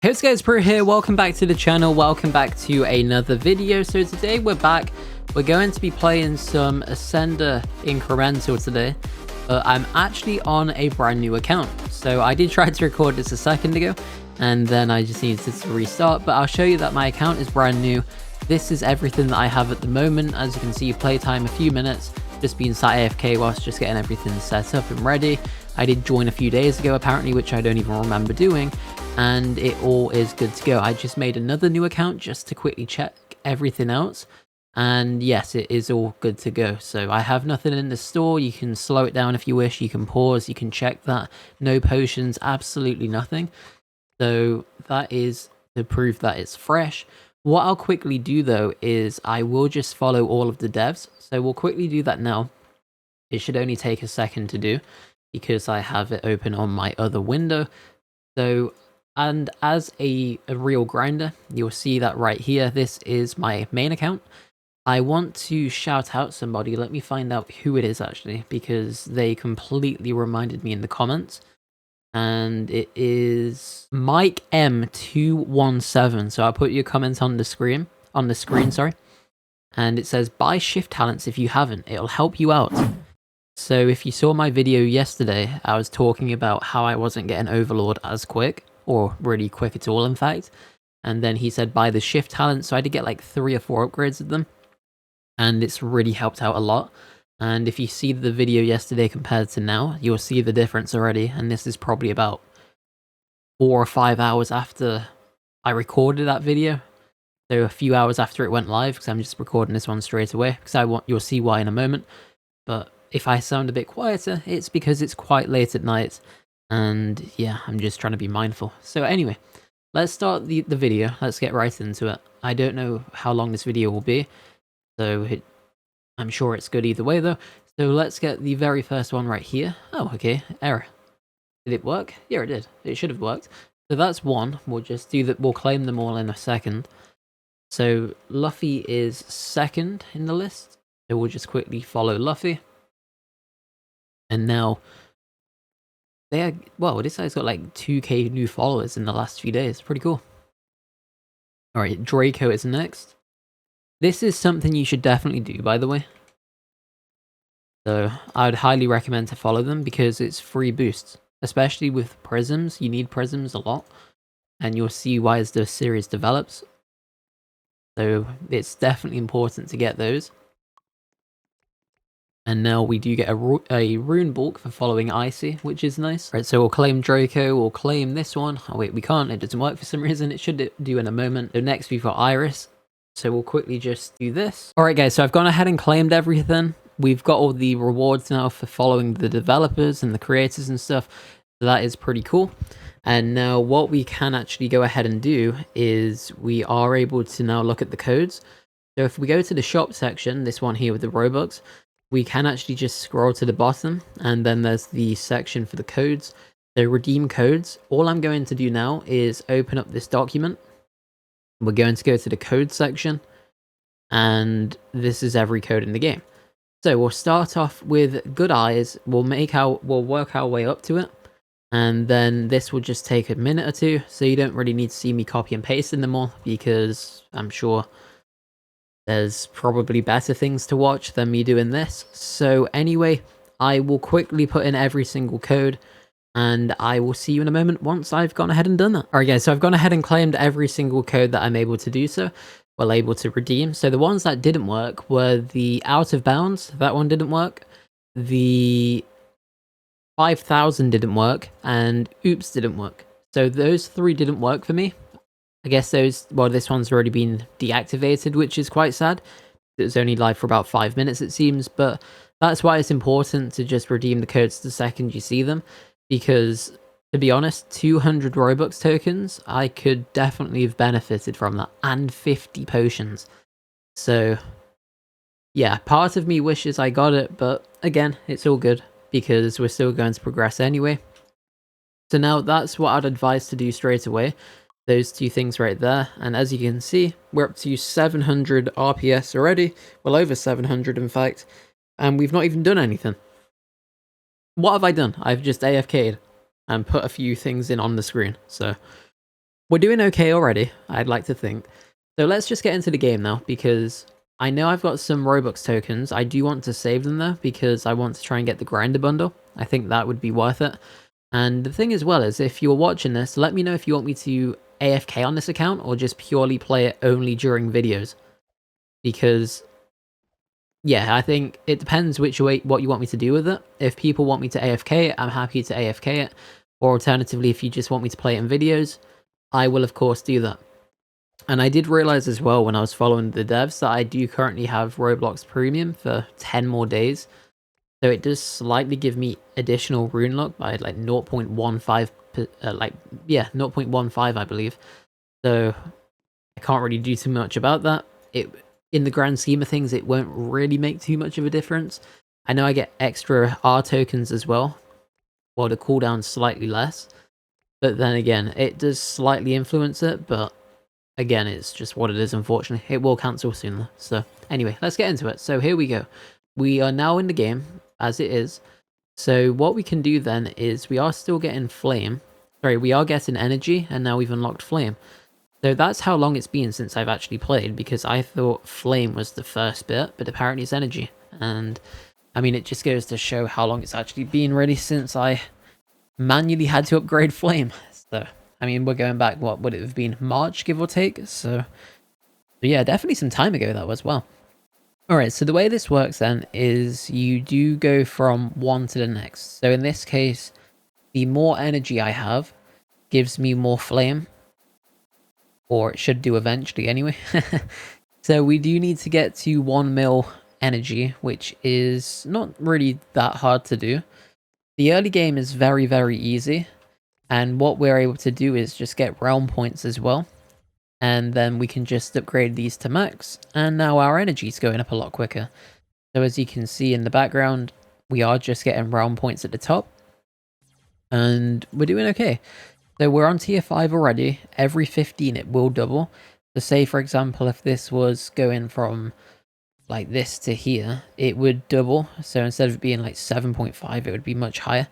Hey what's guys, Pro here, welcome back to the channel, welcome back to another video. So today we're back, we're going to be playing some Ascender Incremental today, but I'm actually on a brand new account. So I did try to record this a second ago, and then I just needed to restart, but I'll show you that my account is brand new. This is everything that I have at the moment. As you can see, playtime a few minutes, just being sat AFK whilst just getting everything set up and ready. I did join a few days ago apparently, which I don't even remember doing, and it all is good to go. I just made another new account just to quickly check everything else, and yes, it is all good to go. So I have nothing in the store. You can slow it down if you wish, you can pause, you can check that. No potions, absolutely nothing. So that is to prove that it's fresh. What I'll quickly do though is I will just follow all of the devs. So we'll quickly do that now. It should only take a second to do because I have it open on my other window. So, and as a real grinder, you'll see that right here, this is my main account. I want to shout out somebody. Let me find out who it is actually, because they completely reminded me in the comments. And it is Mike M217. So I'll put your comment on the screen, sorry. And it says, buy shift talents if you haven't, it'll help you out. So if you saw my video yesterday, I was talking about how I wasn't getting Overlord as quick, or really quick at all in fact. And then he said buy the shift talent, so I did get like 3 or 4 upgrades of them. And it's really helped out a lot. And if you see the video yesterday compared to now, you'll see the difference already. And this is probably about 4 or 5 hours after I recorded that video. So a few hours after it went live, because I'm just recording this one straight away, because you'll see why in a moment. But if I sound a bit quieter, it's because it's quite late at night. And yeah, I'm just trying to be mindful. So anyway, let's start the video. Let's get right into it. I don't know how long this video will be, so I'm sure it's good either way though. So let's get the very first one right here. Oh, okay, error. Did it work? Yeah, it did. It should have worked. So that's one. We'll just do that. We'll claim them all in a second. So Luffy is second in the list. So we'll just quickly follow Luffy. And now, this guy's got like 2k new followers in the last few days. Pretty cool. Alright, Draco is next. This is something you should definitely do, by the way. So I would highly recommend to follow them because it's free boosts. Especially with prisms, you need prisms a lot. And you'll see why as the series develops. So it's definitely important to get those. And now we do get a rune bulk for following Icy, which is nice. Right, so we'll claim Draco, we'll claim this one. Oh wait, we can't, it doesn't work for some reason. It should do in a moment. So next we've got Iris. So we'll quickly just do this. Alright guys, so I've gone ahead and claimed everything. We've got all the rewards now for following the developers and the creators and stuff. So that is pretty cool. And now what we can actually go ahead and do is we are able to now look at the codes. So if we go to the shop section, this one here with the Robux, we can actually just scroll to the bottom, and then there's the section for the codes. So redeem codes. All I'm going to do now is open up this document. We're going to go to the code section, and this is every code in the game. So we'll start off with Good Eyes. We'll work our way up to it, and then this will just take a minute or two. So you don't really need to see me copy and pasting them all, because I'm sure there's probably better things to watch than me doing this. So anyway, I will quickly put in every single code, and I will see you in a moment once I've gone ahead and done that. Alright guys, so I've gone ahead and claimed every single code that I'm able to do so. Well, able to redeem. So the ones that didn't work were the out of bounds. That one didn't work. The 5,000 didn't work, and oops didn't work. So those 3 didn't work for me. I guess this one's already been deactivated, which is quite sad. It was only live for about 5 minutes, it seems, but that's why it's important to just redeem the codes the second you see them, because, to be honest, 200 Robux tokens, I could definitely have benefited from that, and 50 potions. So, yeah, part of me wishes I got it, but again, it's all good, because we're still going to progress anyway. So now, that's what I'd advise to do straight away. Those 2 things right there, and as you can see, we're up to 700 RPS already, well over 700 in fact, and we've not even done anything. What have I done? I've just AFK'd and put a few things in on the screen, so We're doing okay already, I'd like to think. So let's just get into the game now, because I know I've got some Robux tokens. I do want to save them though, because I want to try and get the grinder bundle. I think that would be worth it. And the thing as well is, if you're watching this, let me know if you want me to AFK on this account or just purely play it only during videos. Because, yeah, I think it depends what you want me to do with it. If people want me to AFK it, I'm happy to AFK it. Or alternatively, if you just want me to play it in videos, I will of course do that. And I did realize as well when I was following the devs that I do currently have Roblox Premium for 10 more days. So it does slightly give me additional rune luck by like 0.15, 0.15 I believe. So I can't really do too much about that. In the grand scheme of things, it won't really make too much of a difference. I know I get extra R tokens as well, while the cooldown's slightly less. But then again, it does slightly influence it, but again, it's just what it is, unfortunately. It will cancel soon though. So anyway, let's get into it. So here we go. We are now in the game, as it is. So what we can do then is we are still getting flame. Sorry, we are getting energy, and now we've unlocked flame. So that's how long it's been since I've actually played, because I thought flame was the first bit, but apparently it's energy. And I mean, it just goes to show how long it's actually been really since I manually had to upgrade flame. So I mean, we're going back, what would it have been, March, give or take? So yeah, definitely some time ago that was. Well, alright, so the way this works then is you do go from one to the next. So in this case, the more energy I have gives me more flame, or it should do eventually anyway. So we do need to get to 1 mil energy, which is not really that hard to do. The early game is very, very easy, and what we're able to do is just get realm points as well, and then we can just upgrade these to max, and now our energy is going up a lot quicker. So as you can see in the background, we are just getting realm points at the top, and we're doing okay. So we're on tier 5 already. Every 15 it will double. So say for example, if this was going from like this to here, it would double. So instead of being like 7.5, it would be much higher.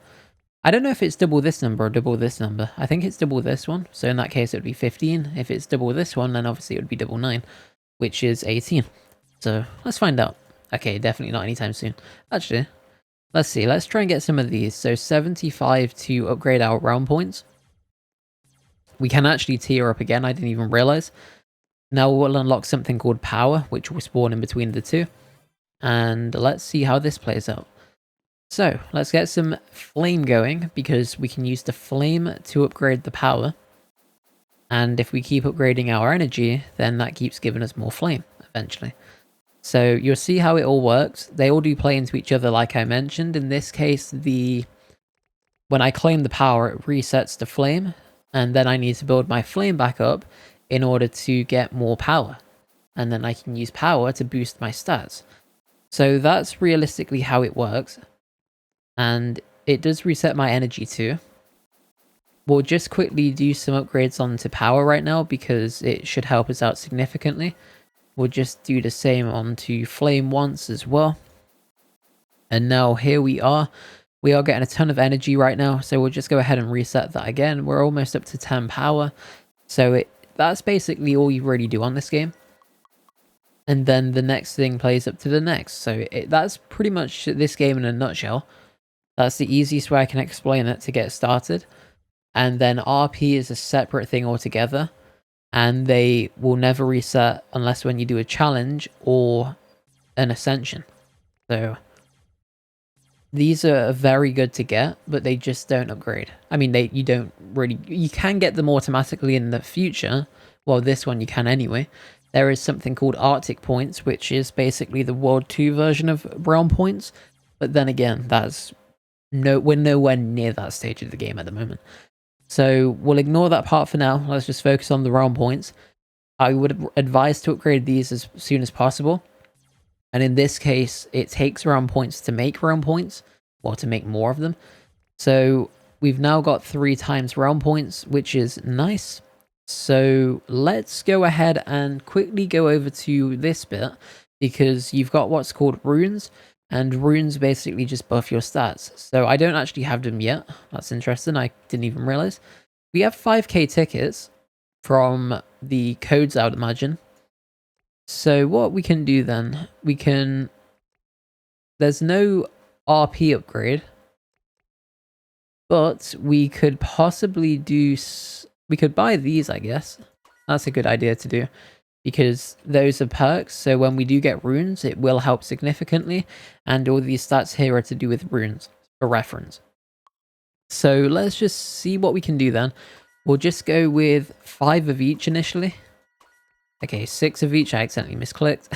I don't know if it's double this number or double this number. I think it's double this one. So in that case, it would be 15. If it's double this one, then obviously it would be double 9, which is 18. So let's find out. Okay, definitely not anytime soon. Actually, let's see. Let's try and get some of these. So 75 to upgrade our realm points. We can actually tier up again. I didn't even realize. Now we'll unlock something called power, which will spawn in between the two. And let's see how this plays out. So let's get some flame going, because we can use the flame to upgrade the power. And if we keep upgrading our energy, then that keeps giving us more flame eventually. So you'll see how it all works. They all do play into each other like I mentioned. In this case, when I claim the power, it resets the flame. And then I need to build my flame back up in order to get more power. And then I can use power to boost my stats. So that's realistically how it works. And it does reset my energy too. We'll just quickly do some upgrades onto power right now, because it should help us out significantly. We'll just do the same onto flame once as well. And now here we are. We are getting a ton of energy right now, so we'll just go ahead and reset that again. We're almost up to 10 power. So that's basically all you really do on this game. And then the next thing plays up to the next. So that's pretty much this game in a nutshell. That's the easiest way I can explain it to get started. And then RP is a separate thing altogether. And they will never reset unless when you do a challenge or an ascension. So these are very good to get, but they just don't upgrade. I mean, you can get them automatically in the future. Well, this one you can anyway. There is something called Arctic points, which is basically the World 2 version of realm points. But then again, we're nowhere near that stage of the game at the moment. So we'll ignore that part for now. Let's just focus on the realm points. I would advise to upgrade these as soon as possible. And in this case, it takes realm points to make realm points, or to make more of them. So we've now got 3 times realm points, which is nice. So let's go ahead and quickly go over to this bit, because you've got what's called runes, and runes basically just buff your stats. So I don't actually have them yet. That's interesting. I didn't even realize. We have 5k tickets, from the codes, I would imagine. So what we can do then, there's no RP upgrade, but we could possibly we could buy these, I guess. That's a good idea to do, because those are perks, so when we do get runes, it will help significantly, and all these stats here are to do with runes, for reference. So let's just see what we can do then. We'll just go with 5 of each initially. Okay, 6 of each, I accidentally misclicked.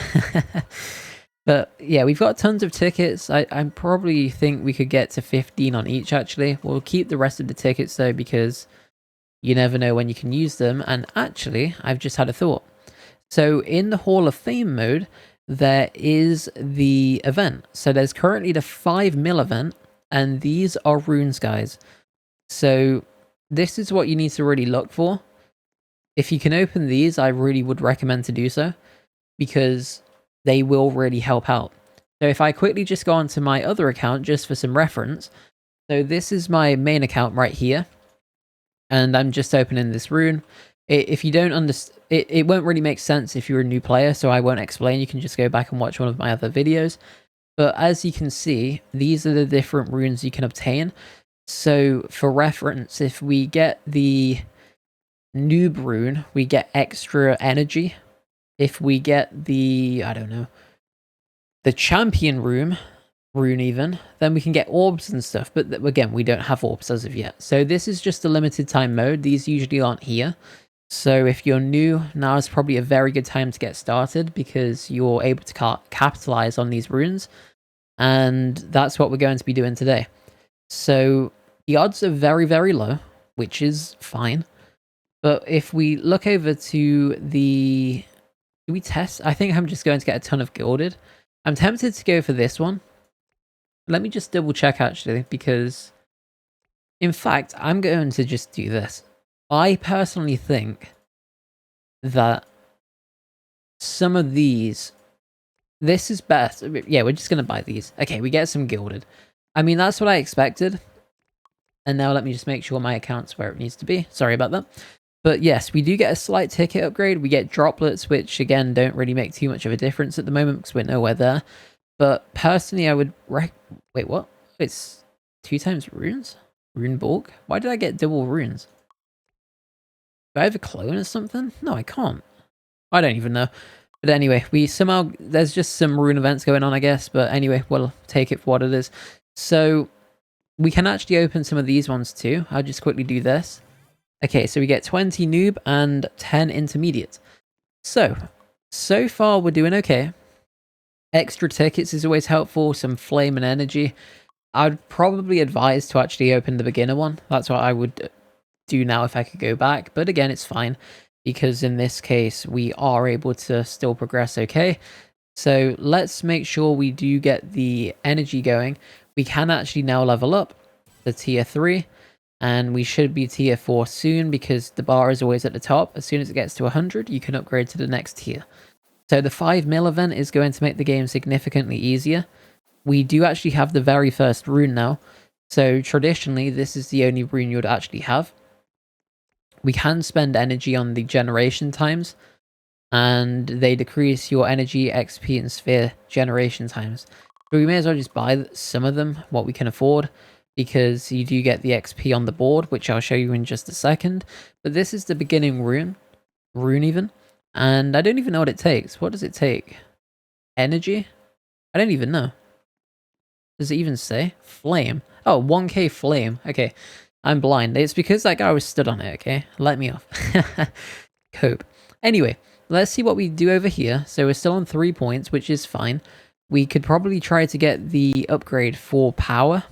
But yeah, we've got tons of tickets. I probably think we could get to 15 on each, actually. We'll keep the rest of the tickets though, because you never know when you can use them. And actually, I've just had a thought. So in the Hall of Fame mode, there is the event. So there's currently the 5 mil event, and these are runes, guys. So this is what you need to really look for. If you can open these, I really would recommend to do so, because they will really help out. So if I quickly just go onto my other account just for some reference. So this is my main account right here, and I'm just opening this rune. If you don't understand, it won't really make sense if you're a new player, so I won't explain. You can just go back and watch one of my other videos. But as you can see, these are the different runes you can obtain. So for reference, if we get the NOOB rune, we get extra energy. If we get the, I don't know, the champion rune even, then we can get orbs and stuff. But again, we don't have orbs as of yet. So this is just a limited time mode. These usually aren't here. So if you're new, now is probably a very good time to get started, because you're able to capitalize on these runes. And that's what we're going to be doing today. So the odds are very, very low, which is fine. But if we look over to the... Do we test? I think I'm just going to get a ton of gilded. I'm tempted to go for this one. Let me just double check, actually, because... In fact, I'm going to just do this. I personally think that some of these... This is best. Yeah, we're just going to buy these. Okay, we get some gilded. I mean, that's what I expected. And now let me just make sure my account's where it needs to be. Sorry about that. But yes, we do get a slight ticket upgrade. We get droplets, which again don't really make too much of a difference at the moment because we're nowhere there. But personally, I would wait, what? It's 2 times runes? Rune bulk? Why did I get double runes? Do I have a clone or something? No, I can't. I don't even know. But anyway, we somehow... There's just some rune events going on, I guess. But anyway, we'll take it for what it is. So we can actually open some of these ones too. I'll just quickly do this. Okay, so we get 20 noob and 10 intermediate. So far we're doing okay. Extra tickets is always helpful, some flame and energy. I'd probably advise to actually open the beginner one. That's what I would do now if I could go back. But again, it's fine, because in this case, we are able to still progress okay. So let's make sure we do get the energy going. We can actually now level up the tier 3. And we should be tier 4 soon, because the bar is always at the top. As soon as it gets to 100, you can upgrade to the next tier. So the 5 mil event is going to make the game significantly easier. We do actually have the very first rune now. So traditionally, this is the only rune you would actually have. We can spend energy on the generation times, and they decrease your energy, XP, and sphere generation times. So we may as well just buy some of them, what we can afford, because you do get the XP on the board, which I'll show you in just a second. But this is the beginning rune even, and I don't even know what it takes. What does it take? Energy? I don't even know. Does it even say? Flame. Oh, 1k flame. Okay, I'm blind. It's because that guy was stood on it, okay? Let me off. Cope. Anyway, let's see what we do over here. So we're still on 3 points, which is fine. We could probably try to get the upgrade for power.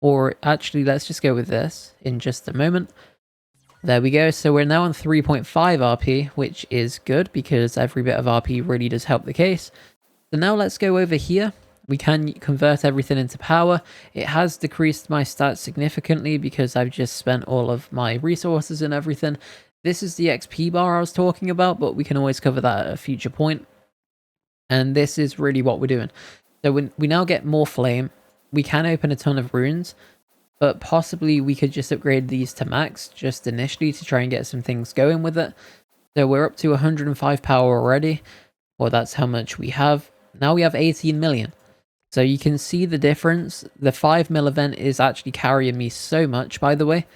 Or actually, let's just go with this in just a moment. There we go. So we're now on 3.5 RP, which is good, because every bit of RP really does help the case. So now let's go over here. We can convert everything into power. It has decreased my stats significantly because I've just spent all of my resources and everything. This is the XP bar I was talking about, but we can always cover that at a future point. And this is really what we're doing. So we now get more flame. We can open a ton of runes, but possibly we could just upgrade these to max just initially to try and get some things going with it. So we're up to 105 power already, or that's how much we have. Now we have 18 million. So you can see the difference. The 5 mil event is actually carrying me so much, by the way.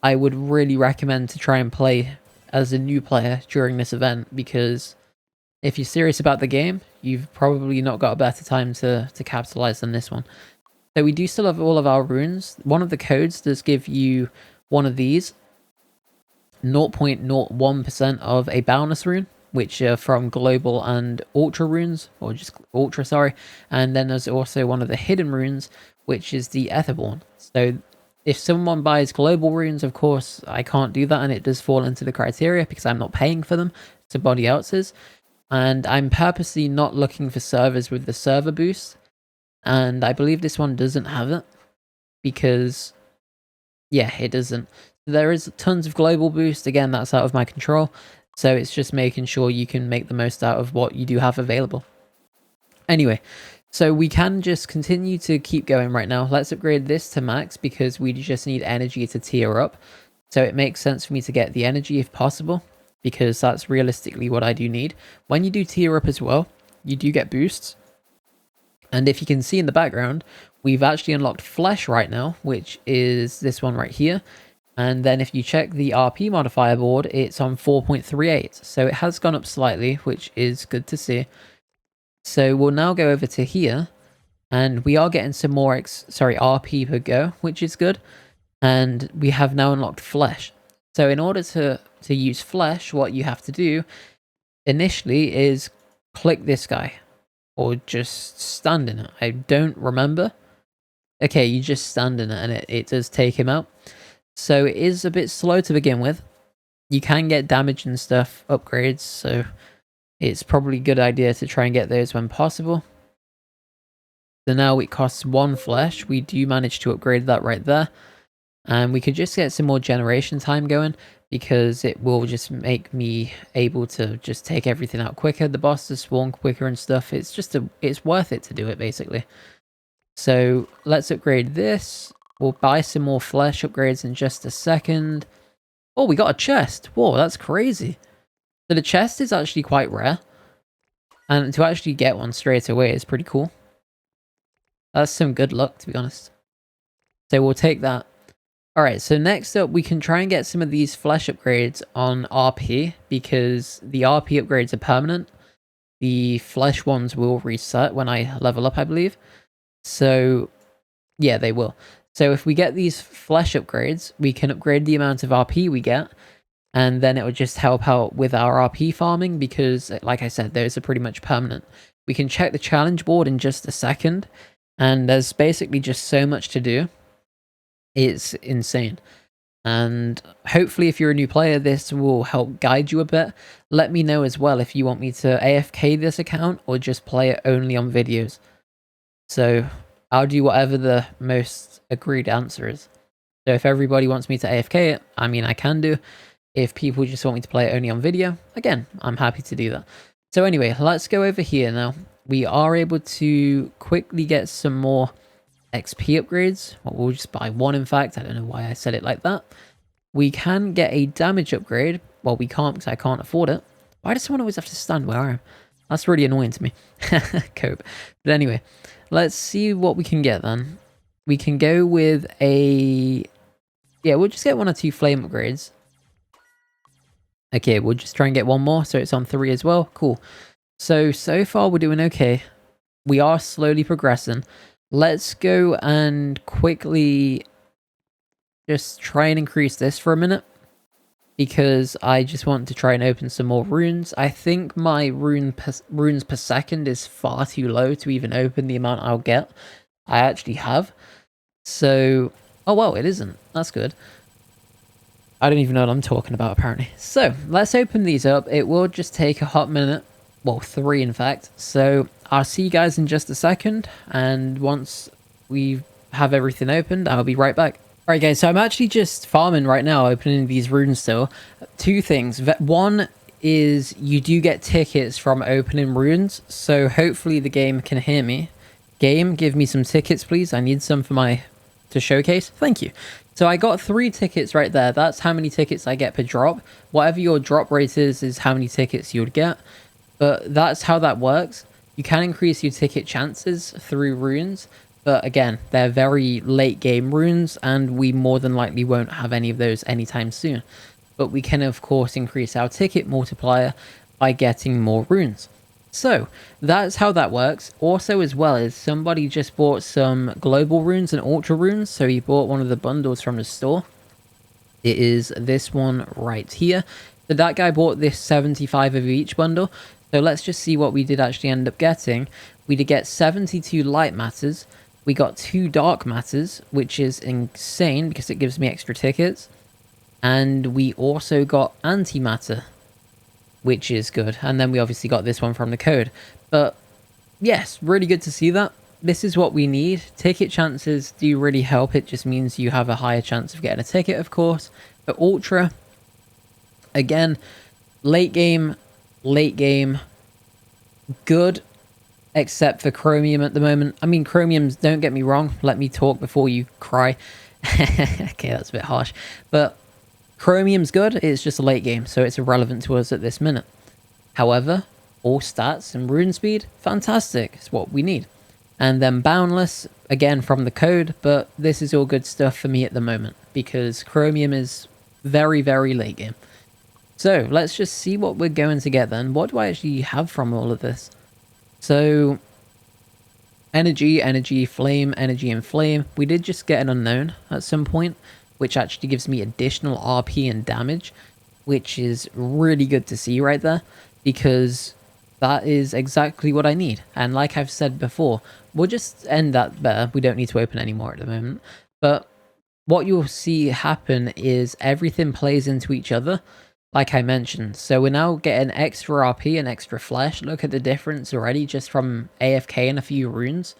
I would really recommend to try and play as a new player during this event, because if you're serious about the game, you've probably not got a better time to capitalize than this one. So we do still have all of our runes. One of the codes does give you one of these, 0.01% of a bonus rune, which are from global and ultra runes, or just ultra, sorry. And then there's also one of the hidden runes, which is the Etherborn. So if someone buys global runes, of course, I can't do that, and it does fall into the criteria because I'm not paying for them, somebody else is. And I'm purposely not looking for servers with the server boost, and I believe this one doesn't have it, because, yeah, it doesn't. There is tons of global boost, again, that's out of my control, so it's just making sure you can make the most out of what you do have available. Anyway, so we can just continue to keep going right now. Let's upgrade this to max because we just need energy to tier up. So it makes sense for me to get the energy if possible, because that's realistically what I do need. When you do tier up as well, you do get boosts. And if you can see in the background, we've actually unlocked flesh right now, which is this one right here. And then if you check the RP modifier board, it's on 4.38. So it has gone up slightly, which is good to see. So we'll now go over to here, and we are getting some more RP per go, which is good. And we have now unlocked flesh. So in order to use flesh, what you have to do initially is click this guy, or just stand in it. I don't remember. Okay, you just stand in it and it does take him out. So it is a bit slow to begin with. You can get damage and stuff upgrades, so it's probably a good idea to try and get those when possible. So now it costs 1 flesh. We do manage to upgrade that right there. And we could just get some more generation time going, because it will just make me able to just take everything out quicker. The bosses spawn quicker and stuff. It's just it's worth it to do it, basically. So let's upgrade this. We'll buy some more flesh upgrades in just a second. Oh, we got a chest. Whoa, that's crazy. So the chest is actually quite rare, and to actually get one straight away is pretty cool. That's some good luck, to be honest. So we'll take that. Alright, so next up, we can try and get some of these flesh upgrades on RP, because the RP upgrades are permanent. The flesh ones will reset when I level up, I believe. So, yeah, they will. So if we get these flesh upgrades, we can upgrade the amount of RP we get, and then it would just help out with our RP farming, because, like I said, those are pretty much permanent. We can check the challenge board in just a second, and there's basically just so much to do. It's insane. And hopefully if you're a new player, this will help guide you a bit. Let me know as well if you want me to AFK this account or just play it only on videos. So I'll do whatever the most agreed answer is. So if everybody wants me to AFK it, I mean, I can do. If people just want me to play it only on video, again, I'm happy to do that. So anyway, let's go over here now. We are able to quickly get some more XP upgrades. Well, we'll just buy one, in fact. I don't know why I said it like that. We can get a damage upgrade. Well, we can't because I can't afford it. Why does someone always have to stand where I am? That's really annoying to me. Cope. But anyway, let's see what we can get then. We can go with a... Yeah, we'll just get 1 or 2 flame upgrades. Okay, we'll just try and get one more, so it's on 3 as well. Cool. So far we're doing okay. We are slowly progressing. Let's go and quickly just try and increase this for a minute, because I just want to try and open some more runes. I think my runes per second is far too low to even open the amount I'll get. I actually have. So, oh well, it isn't. That's good. I don't even know what I'm talking about, apparently. So, let's open these up. It will just take a hot minute. Well, 3 in fact. So I'll see you guys in just a second, and once we have everything opened, I'll be right back. Alright guys, so I'm actually just farming right now, opening these runes still. 2 things. One is you do get tickets from opening runes, so hopefully the game can hear me. Game, give me some tickets please. I need some for my to showcase. Thank you. So I got 3 tickets right there. That's how many tickets I get per drop. Whatever your drop rate is how many tickets you would get. But that's how that works. You can increase your ticket chances through runes. But again, they're very late game runes, and we more than likely won't have any of those anytime soon. But we can of course increase our ticket multiplier by getting more runes. So that's how that works. Also as well as somebody just bought some global runes and ultra runes. So he bought one of the bundles from the store. It is this one right here. So that guy bought this 75 of each bundle. So let's just see what we did actually end up getting. We did get 72 light matters. We got 2 dark matters, which is insane because it gives me extra tickets. And we also got antimatter, which is good. And then we obviously got this one from the code. But yes, really good to see that. This is what we need. Ticket chances do really help. It just means you have a higher chance of getting a ticket, of course. But ultra, again, late game, good, except for chromium at the moment. I mean, chromiums, don't get me wrong. Let me talk before you cry. Okay, that's a bit harsh. But chromium's good, it's just a late game, so it's irrelevant to us at this minute. However, all stats and rune speed, fantastic, it's what we need. And then boundless, again from the code, but this is all good stuff for me at the moment, because chromium is very, very late game. So, let's just see what we're going to get then. What do I actually have from all of this? So, energy, flame, energy, and flame. We did just get an unknown at some point, which actually gives me additional RP and damage, which is really good to see right there, because that is exactly what I need. And like I've said before, we'll just end that there. We don't need to open any more at the moment. But what you'll see happen is everything plays into each other, like I mentioned. So we're now getting extra RP and extra flesh. Look at the difference already just from AFK and a few runes.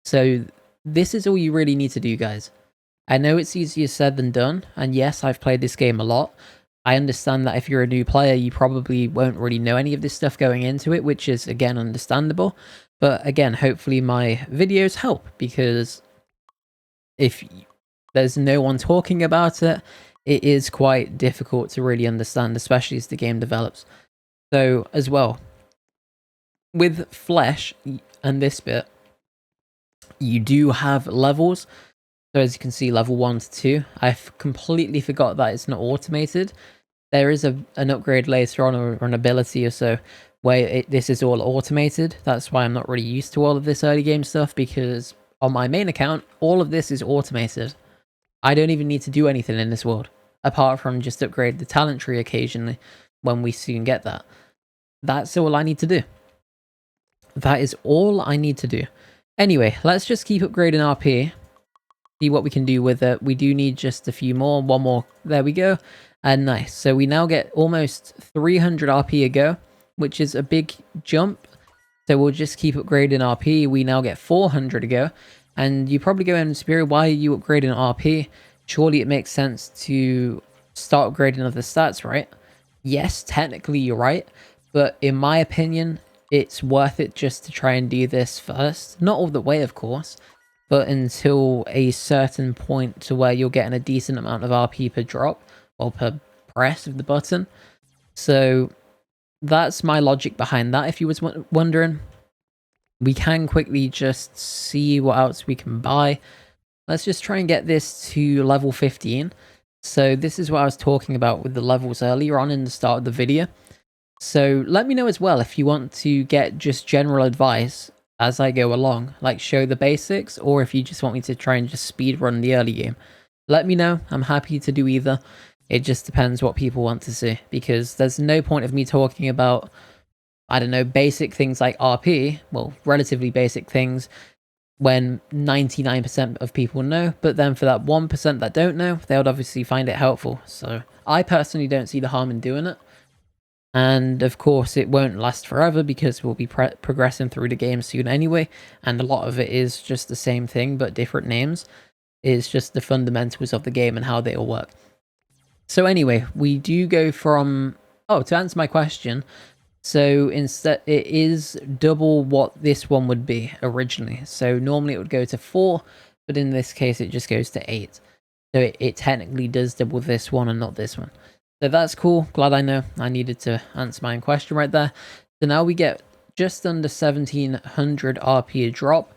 So this is all you really need to do, guys. I know it's easier said than done, and yes, I've played this game a lot. I understand that if you're a new player, you probably won't really know any of this stuff going into it, which is, again, understandable. But again, hopefully my videos help, because if there's no one talking about it, it is quite difficult to really understand, especially as the game develops. So, as well, with flesh and this bit, you do have levels. So as you can see, level 1 to 2. I've completely forgot that it's not automated. There is an upgrade later on, or an ability or so, where this is all automated. That's why I'm not really used to all of this early game stuff, because on my main account, all of this is automated. I don't even need to do anything in this world, apart from just upgrade the talent tree occasionally when we soon get that. That's all I need to do. That is all I need to do. Anyway, let's just keep upgrading RP. See what we can do with it. We do need just a few more. One more. There we go. And nice. So we now get almost 300 RP a go, which is a big jump. So we'll just keep upgrading RP. We now get 400 a go. And you probably go in Spirit, why are you upgrading RP? Surely it makes sense to start upgrading other stats, right? Yes, technically you're right. But in my opinion, it's worth it just to try and do this first. Not all the way, of course, but until a certain point to where you're getting a decent amount of RP per drop, or per press of the button. So that's my logic behind that, if you was wondering. We can quickly just see what else we can buy. Let's just try and get this to level 15. So this is what I was talking about with the levels earlier on in the start of the video. So let me know as well if you want to get just general advice as I go along, like show the basics, or if you just want me to try and just speed run the early game. Let me know. I'm happy to do either. It just depends what people want to see, because there's no point of me talking about, I don't know, basic things like RP, well, relatively basic things, when 99% of people know, but then for that 1% that don't know, they would obviously find it helpful. So I personally don't see the harm in doing it. And of course, it won't last forever, because we'll be progressing through the game soon anyway, and a lot of it is just the same thing, but different names. It's just the fundamentals of the game and how they all work. So anyway, we do go from... Oh, to answer my question, so instead it is double what this one would be originally. So normally it would go to 4, but in this case it just goes to 8. So it technically does double this one and not this one. So that's cool. Glad I know. I needed to answer my own question right there. So now we get just under 1700 RP a drop,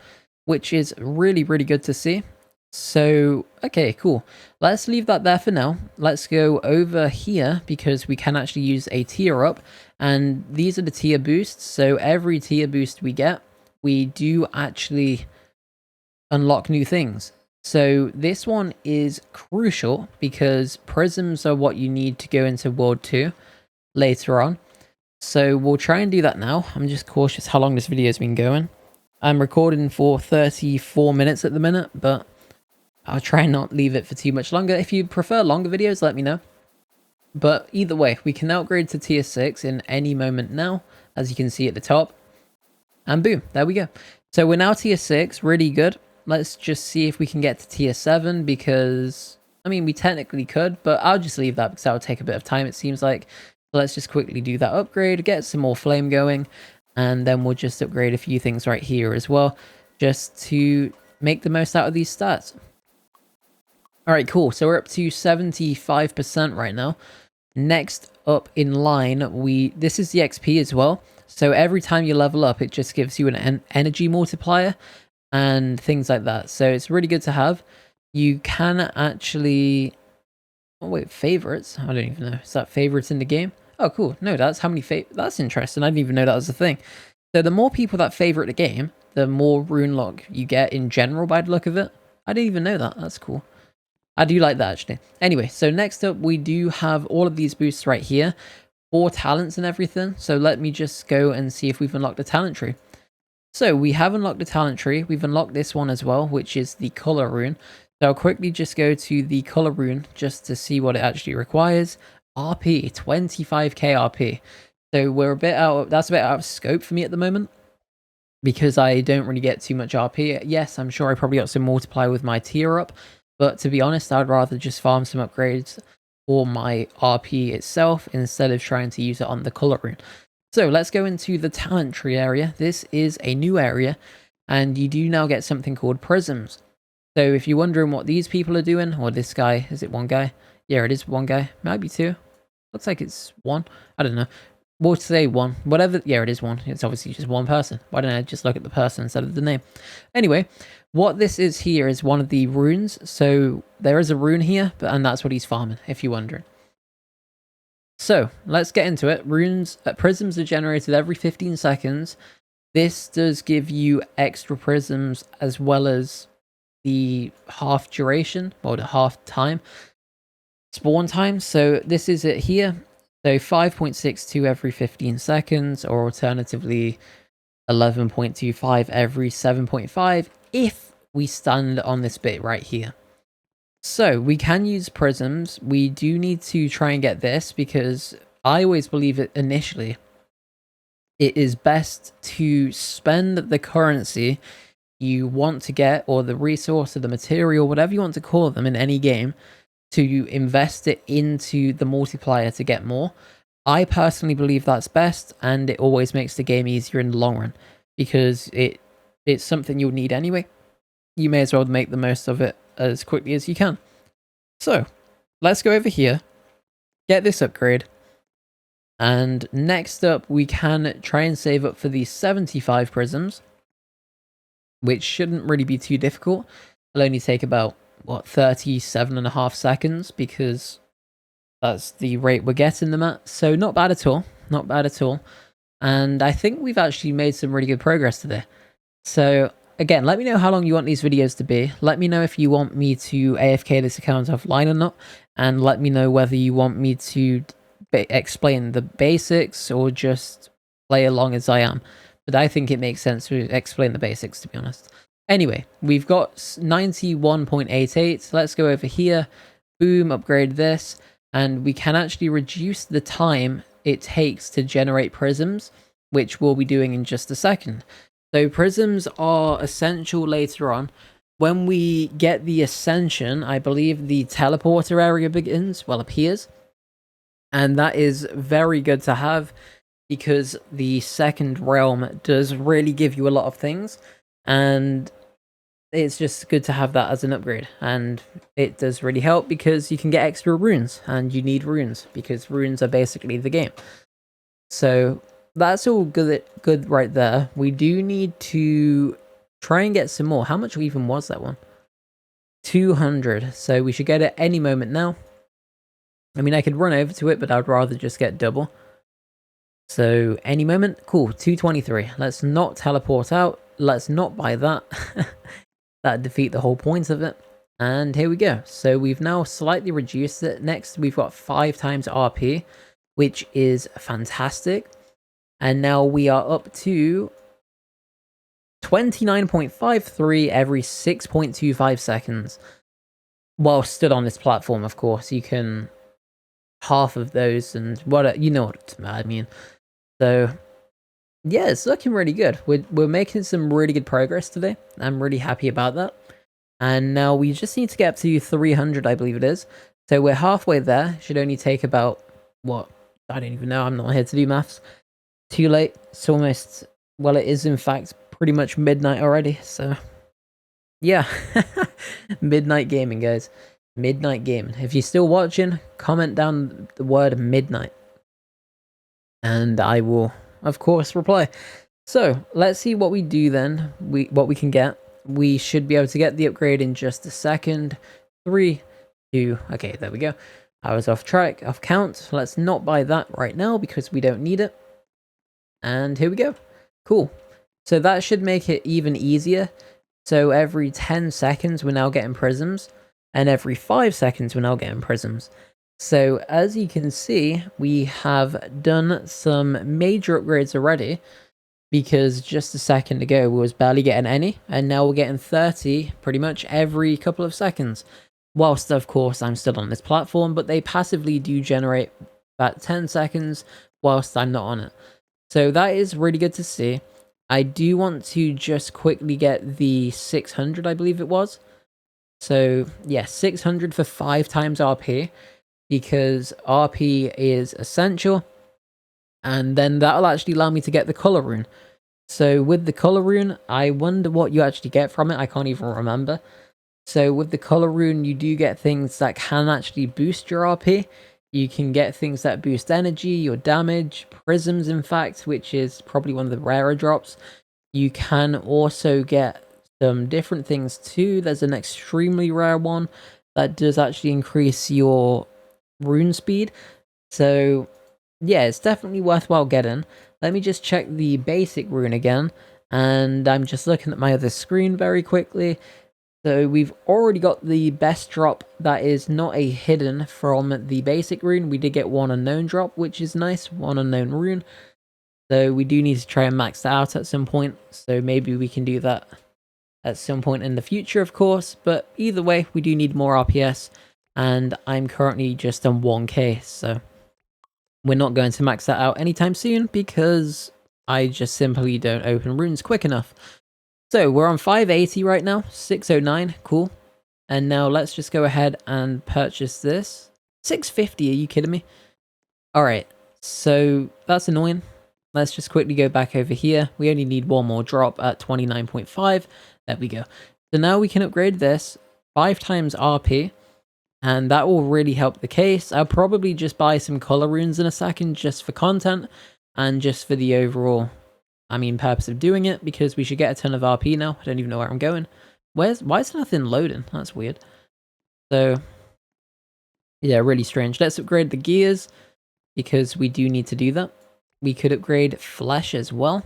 which is really, really good to see. So, okay, cool. Let's leave that there for now. Let's go over here because we can actually use a tier up. And these are the tier boosts. So every tier boost we get, we do actually unlock new things. So this one is crucial because prisms are what you need to go into World 2 later on. So we'll try and do that now. I'm just cautious how long this video has been going. I'm recording for 34 minutes at the minute, but I'll try and not leave it for too much longer. If you prefer longer videos, let me know. But either way, we can upgrade to tier 6 in any moment now, as you can see at the top. And boom, there we go. So we're now tier 6, really good. Let's just see if we can get to tier 7 because, I mean, we technically could, but I'll just leave that because that will take a bit of time, it seems like. So let's just quickly do that upgrade, get some more flame going, and then we'll just upgrade a few things right here as well, just to make the most out of these stats. Alright, cool. So we're up to 75% right now. Next up in line, this is the XP as well. So every time you level up, it just gives you an energy multiplier and things like that. So it's really good to have. You can actually... Oh wait, favorites? I don't even know. Is that favorites in the game? Oh, cool. No, that's how many that's interesting. I didn't even know that was a thing. So the more people that favorite the game, the more rune lock you get in general by the look of it. I didn't even know that. That's cool. I do like that, actually. Anyway, so next up, we do have all of these boosts right here. 4 talents and everything. So let me just go and see if we've unlocked the talent tree. So we have unlocked the talent tree. We've unlocked this one as well, which is the color rune. So I'll quickly just go to the color rune just to see what it actually requires. RP, 25k RP. So we're a bit out, that's a bit out of scope for me at the moment because I don't really get too much RP. Yes, I'm sure I probably got some multiplier with my tier up, but to be honest, I'd rather just farm some upgrades for my RP itself instead of trying to use it on the color rune. So let's go into the talent tree area. This is a new area and you do now get something called prisms. So if you're wondering what these people are doing, or this guy, is it one guy? Yeah, it is one guy. Might be 2. Looks like it's 1. I don't know. We'll say 1. Whatever. Yeah, it is 1. It's obviously just one person. Why don't I just look at the person instead of the name? Anyway, what this is here is one of the runes. So there is a rune here, and that's what he's farming, if you're wondering. So let's get into it. Prisms are generated every 15 seconds. This does give you extra prisms as well as the half duration, or the half time spawn time. So this is it here. So 5.62 every 15 seconds, or alternatively 11.25 every 7.5 if we stand on this bit right here. So we can use prisms. We do need to try and get this because I always believe it initially. It is best to spend the currency you want to get, or the resource or the material, whatever you want to call them in any game, to invest it into the multiplier to get more. I personally believe that's best, and it always makes the game easier in the long run because it's something you'll need anyway. You may as well make the most of it as quickly as you can. So let's go over here, get this upgrade, and next up we can try and save up for these 75 prisms, which shouldn't really be too difficult. It'll only take about, what, 37.5 seconds because that's the rate we're getting them at. So not bad at all. Not bad at all. And I think we've actually made some really good progress today. So again, let me know how long you want these videos to be. Let me know if you want me to AFK this account offline or not. And let me know whether you want me to explain the basics or just play along as I am. But I think it makes sense to explain the basics, to be honest. Anyway, we've got 91.88. Let's go over here. Boom, upgrade this. And we can actually reduce the time it takes to generate prisms, which we'll be doing in just a second. So prisms are essential later on. When we get the ascension, I believe the teleporter area begins, well, appears. And that is very good to have, because the second realm does really give you a lot of things. And it's just good to have that as an upgrade, and it does really help because you can get extra runes, and you need runes because runes are basically the game. So that's all good right there. We do need to try and get some more. How much even was that one? 200. So we should get it any moment now. I mean, I could run over to it, but I'd rather just get double. So any moment, cool, 223. Let's not teleport out. Let's not buy that. That'd defeat the whole point of it. And here we go. So we've now slightly reduced it. Next, we've got 5 times RP, which is fantastic. And now we are up to 29.53 every 6.25 seconds. While stood on this platform, of course, you can half of those, and what you know what I mean. So yeah, it's looking really good. We're making some really good progress today. I'm really happy about that. And now we just need to get up to 300, I believe it is. So we're halfway there. Should only take about, what? I don't even know. I'm not here to do maths. Too late. It's almost, well, it is in fact pretty much midnight already. So yeah, midnight gaming, guys. Midnight gaming. If you're still watching, comment down the word midnight. And I will, of course, reply. So let's see what we do then. What we can get. We should be able to get the upgrade in just a second. 3, 2, okay, there we go. I was off track, off count. Let's not buy that right now because we don't need it. And here we go. Cool. So that should make it even easier. So every 10 seconds, we're now getting prisms. And every 5 seconds, we're now getting prisms. So as you can see, we have done some major upgrades already. Because just a second ago, we was barely getting any, and now we're getting 30 pretty much every couple of seconds. Whilst, of course, I'm still on this platform, but they passively do generate about 10 seconds whilst I'm not on it. So that is really good to see. I do want to just quickly get the 600, I believe it was. So, yeah, 600 for 5 times RP, because RP is essential. And then that'll actually allow me to get the color rune. So with the color rune, I wonder what you actually get from it. I can't even remember. So with the color rune, you do get things that can actually boost your RP. You can get things that boost energy, your damage, prisms in fact, which is probably one of the rarer drops. You can also get some different things too. There's an extremely rare one that does actually increase your rune speed. So yeah, it's definitely worthwhile getting. Let me just check the basic rune again. And I'm just looking at my other screen very quickly. So we've already got the best drop that is not a hidden from the basic rune. We did get one unknown drop, which is nice. One unknown rune. So we do need to try and max that out at some point. So maybe we can do that at some point in the future, of course. But either way, we do need more RPS. And I'm currently just on 1k, so we're not going to max that out anytime soon because I just simply don't open runes quick enough. So we're on 580 right now, 609, cool. And now let's just go ahead and purchase this. 650, are you kidding me? Alright, so that's annoying. Let's just quickly go back over here. We only need one more drop at 29.5. There we go. So now we can upgrade this 5 times RP. And that will really help the case. I'll probably just buy some color runes in a second just for content and just for the overall, purpose of doing it, because we should get a ton of RP now. I don't even know where I'm going. Why is nothing loading? That's weird. So yeah, really strange. Let's upgrade the gears because we do need to do that. We could upgrade flesh as well.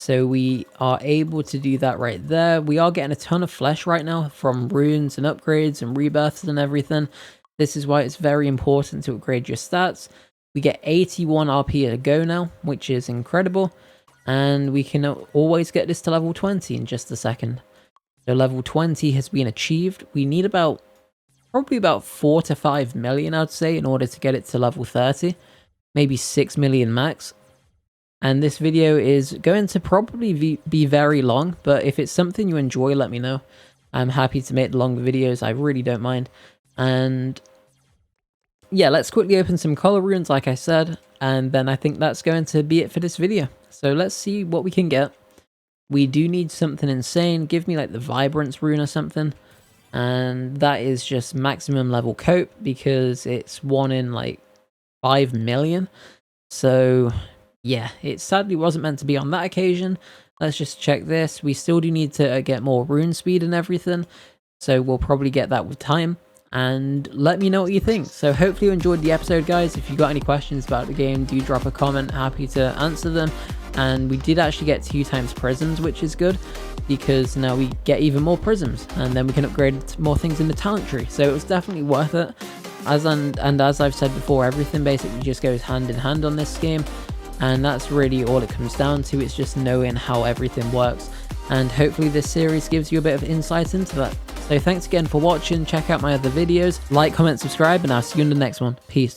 So we are able to do that right there. We are getting a ton of flesh right now from runes and upgrades and rebirths and everything. This is why it's very important to upgrade your stats. We get 81 RP a go now, which is incredible. And we can always get this to level 20 in just a second. So level 20 has been achieved. We need probably about 4 to 5 million, I'd say, in order to get it to level 30. Maybe 6 million max. And this video is going to probably be very long, but if it's something you enjoy, let me know. I'm happy to make longer videos, I really don't mind. And yeah, let's quickly open some color runes, like I said, and then I think that's going to be it for this video. So let's see what we can get. we do need something insane. Give me like the vibrance rune or something. And that is just maximum level cope because it's 1 in like 5 million. So yeah, it sadly wasn't meant to be on that occasion. Let's just check this. We still do need to get more rune speed and everything. So we'll probably get that with time. And let me know what you think. So hopefully you enjoyed the episode, guys. If you got any questions about the game, do drop a comment. Happy to answer them. And we did actually get 2 times prisms, which is good because now we get even more prisms and then we can upgrade more things in the talent tree. So it was definitely worth it. As I've said before, everything basically just goes hand in hand on this game, and that's really all it comes down to. It's just knowing how everything works, and hopefully this series gives you a bit of insight into that. So thanks again for watching. Check out my other videos, like, comment, subscribe, and I'll see you in the next one. Peace.